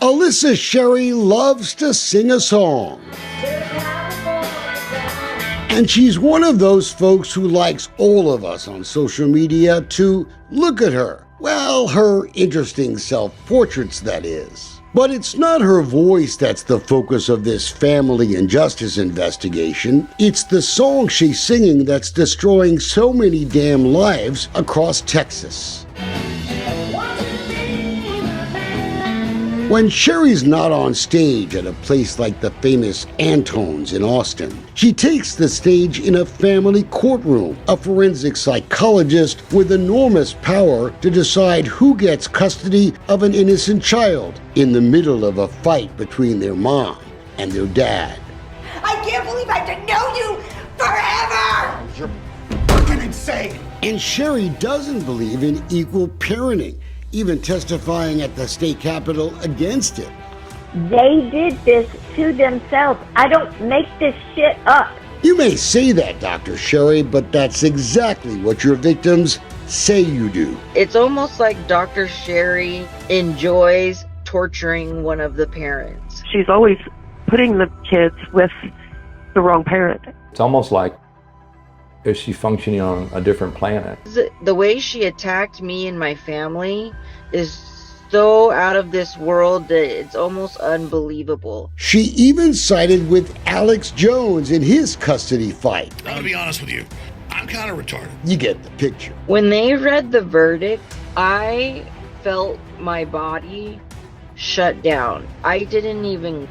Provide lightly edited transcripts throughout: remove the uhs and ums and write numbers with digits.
Alyssa Sherry loves to sing a song. And she's one of those folks who likes all of us on social media to look at her. Well, her interesting self-portraits, that is. But it's not her voice that's the focus of this family injustice investigation. It's the song she's singing that's destroying so many damn lives across Texas. When Sherry's not on stage at a place like the famous Antone's in Austin, she takes the stage in a family courtroom, a forensic psychologist with enormous power to decide who gets custody of an innocent child in the middle of a fight between their mom and their dad. I can't believe I have to know you forever! You're fucking insane! And Sherry doesn't believe in equal parenting, even testifying at the state capitol against it. They did this to themselves. I don't make this shit up. You may say that, Dr. Sherry, but that's exactly what your victims say you do. It's almost like Dr. Sherry enjoys torturing one of the parents. She's always putting the kids with the wrong parent. It's almost like is she functioning on a different planet? The way she attacked me and my family is so out of this world that it's almost unbelievable. She even sided with Alex Jones in his custody fight. I'm gonna be honest with you, I'm kind of retarded. You get the picture. When they read the verdict, I felt my body shut down. I didn't even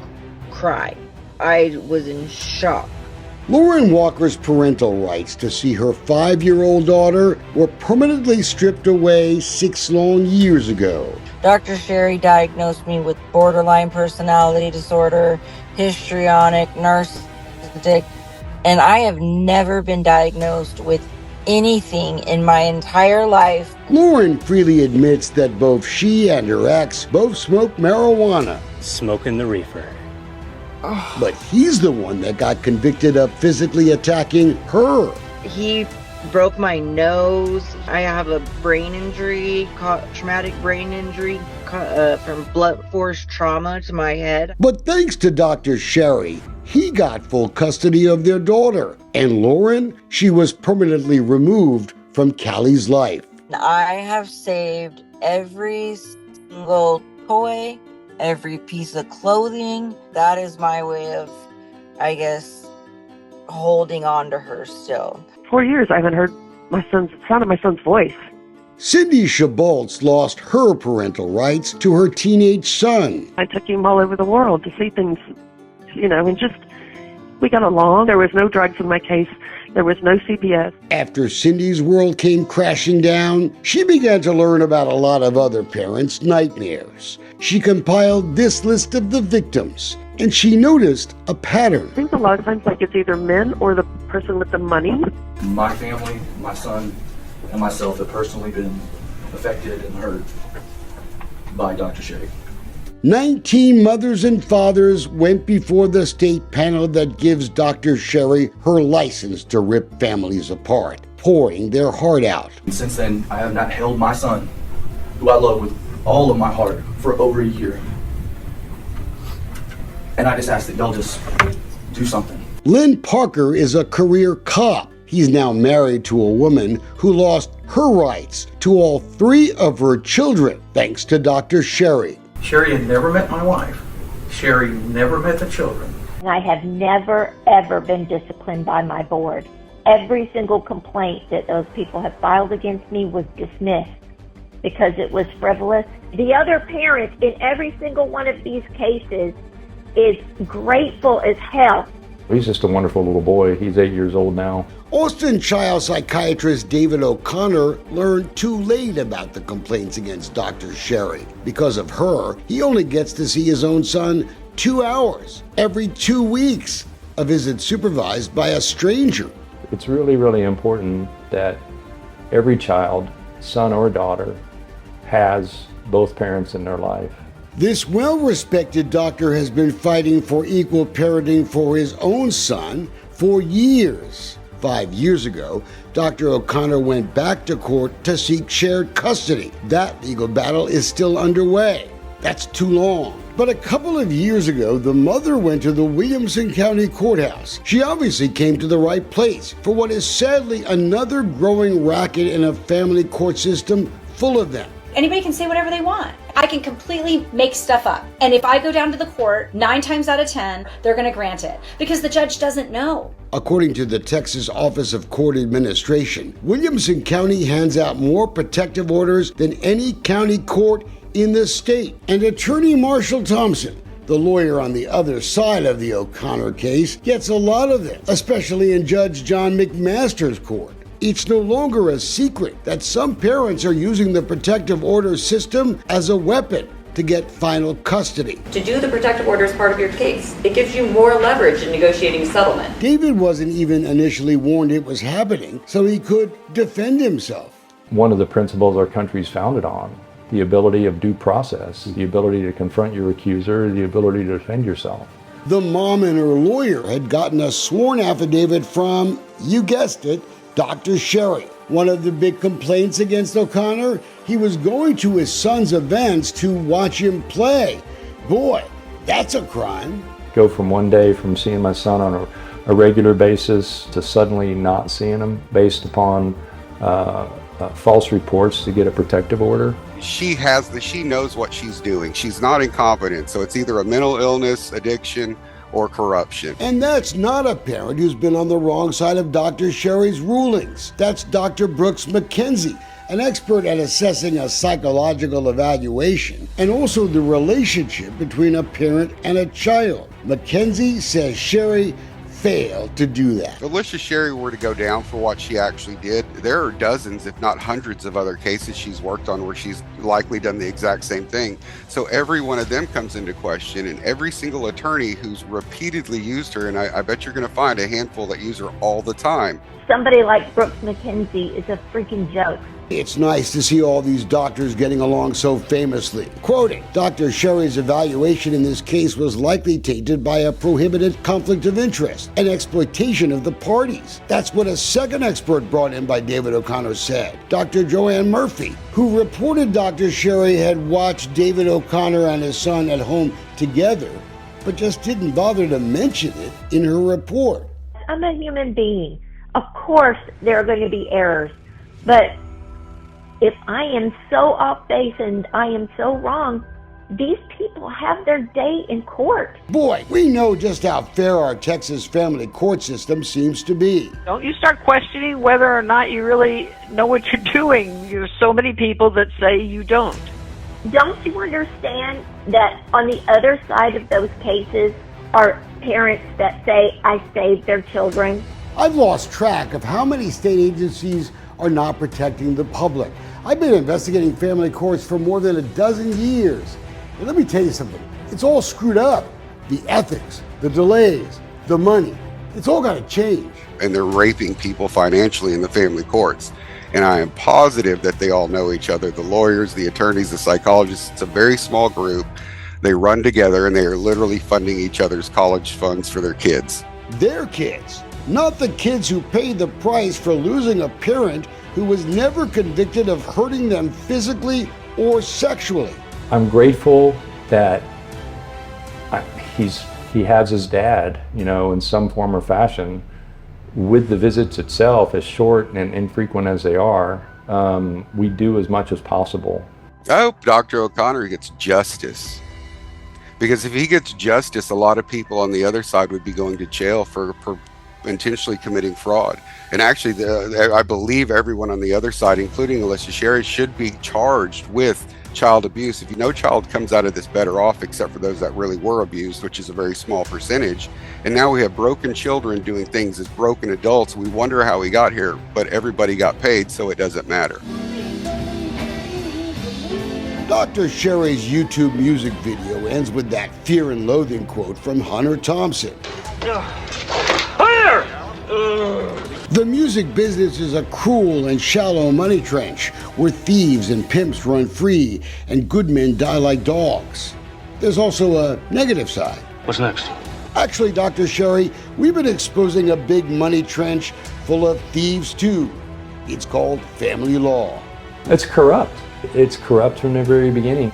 cry. I was in shock. Lauren Walker's parental rights to see her 5-year-old daughter were permanently stripped away 6 long years ago. Dr. Sherry diagnosed me with borderline personality disorder, histrionic, narcissistic, and I have never been diagnosed with anything in my entire life. Lauren freely admits that both she and her ex both smoke marijuana. Smoking the reefer. But he's the one that got convicted of physically attacking her. He broke my nose. I have a brain injury, traumatic brain injury from blunt force trauma to my head. But thanks to Dr. Sherry, he got full custody of their daughter. And Lauren, she was permanently removed from Callie's life. I have saved every single toy, every piece of clothing. That is my way of, I guess, holding on to her still. 4 years I haven't heard the sound of my son's voice. Cindy Shaboltz lost her parental rights to her teenage son. I took him all over the world to see things, and just, we got along. There was no drugs in my case. There was no CPS. After Cindy's world came crashing down, she began to learn about a lot of other parents' nightmares. She compiled this list of the victims, and she noticed a pattern. I think a lot of times it's either men or the person with the money. My family, my son, and myself have personally been affected and hurt by Dr. Sherry. 19 mothers and fathers went before the state panel that gives Dr. Sherry her license to rip families apart, pouring their heart out. And since then, I have not held my son, who I love with all of my heart, for over a year. And I just ask that y'all just do something. Lynn Parker is a career cop. He's now married to a woman who lost her rights to all 3 of her children, thanks to Dr. Sherry. Sherry had never met my wife. Sherry never met the children. I have never, ever been disciplined by my board. Every single complaint that those people have filed against me was dismissed because it was frivolous. The other parent in every single one of these cases is grateful as hell. He's just a wonderful little boy. He's 8 years old now. Austin child psychiatrist David O'Connor learned too late about the complaints against Dr. Sherry. Because of her, he only gets to see his own son 2 hours every 2 weeks, a visit supervised by a stranger. It's really, really important that every child, son or daughter, has both parents in their life. This well-respected doctor has been fighting for equal parenting for his own son for years. 5 years ago, Dr. O'Connor went back to court to seek shared custody. That legal battle is still underway. That's too long. But a couple of years ago, the mother went to the Williamson County Courthouse. She obviously came to the right place for what is sadly another growing racket in a family court system full of them. Anybody can say whatever they want. I can completely make stuff up. And if I go down to the court, 9 times out of 10, they're going to grant it because the judge doesn't know. According to the Texas Office of Court Administration, Williamson County hands out more protective orders than any county court in the state. And Attorney Marshall Thompson, the lawyer on the other side of the O'Connor case, gets a lot of them, especially in Judge John McMaster's court. It's no longer a secret that some parents are using the protective order system as a weapon to get final custody. To do the protective order as part of your case, it gives you more leverage in negotiating settlement. David wasn't even initially warned it was happening, so he could defend himself. One of the principles our country's founded on, the ability of due process, the ability to confront your accuser, the ability to defend yourself. The mom and her lawyer had gotten a sworn affidavit from, you guessed it, Dr. Sherry. One of the big complaints against O'Connor, he was going to his son's events to watch him play. Boy, that's a crime. Go from one day from seeing my son on a regular basis to suddenly not seeing him based upon false reports to get a protective order. She knows what she's doing. She's not incompetent, so it's either a mental illness, addiction, or corruption. And that's not a parent who's been on the wrong side of Dr. Sherry's rulings. That's Dr. Brooks McKenzie, an expert at assessing a psychological evaluation and also the relationship between a parent and a child. McKenzie says Sherry failed to do that. If Alicia Sherry were to go down for what she actually did, there are dozens, if not hundreds of other cases she's worked on where she's likely done the exact same thing. So every one of them comes into question, and every single attorney who's repeatedly used her, and I bet you're going to find a handful that use her all the time. Somebody like Brooks McKenzie is a freaking joke. It's nice to see all these doctors getting along so famously. Quoting, Dr. Sherry's evaluation in this case was likely tainted by a prohibited conflict of interest and exploitation of the parties. That's what a second expert brought in by David O'Connor said, Dr. Joanne Murphy, who reported Dr. Sherry had watched David O'Connor and his son at home together, but just didn't bother to mention it in her report. I'm a human being. Of course, there are going to be errors, but if I am so off base and I am so wrong, these people have their day in court. Boy, we know just how fair our Texas family court system seems to be. Don't you start questioning whether or not you really know what you're doing. There's so many people that say you don't. Don't you understand that on the other side of those cases are parents that say, I saved their children? I've lost track of how many state agencies are not protecting the public. I've been investigating family courts for more than a dozen years. And let me tell you something, it's all screwed up. The ethics, the delays, the money, it's all got to change. And they're raping people financially in the family courts. And I am positive that they all know each other, the lawyers, the attorneys, the psychologists. It's a very small group. They run together and they are literally funding each other's college funds for their kids. Their kids, not the kids who paid the price for losing a parent who was never convicted of hurting them physically or sexually. I'm grateful that he has his dad, in some form or fashion. With the visits itself, as short and infrequent as they are, we do as much as possible. I hope Dr. O'Connor gets justice. Because if he gets justice, a lot of people on the other side would be going to jail for intentionally committing fraud. And actually, I believe everyone on the other side, including Alicia Sherry, should be charged with child abuse. If no child comes out of this better off, except for those that really were abused, which is a very small percentage. And now we have broken children doing things as broken adults. We wonder how we got here, but everybody got paid, so it doesn't matter. Dr. Sherry's YouTube music video ends with that fear and loathing quote from Hunter Thompson. The music business is a cruel and shallow money trench where thieves and pimps run free and good men die like dogs. There's also a negative side. What's next? Actually, Dr. Sherry, we've been exposing a big money trench full of thieves too. It's called family law. It's corrupt. It's corrupt from the very beginning.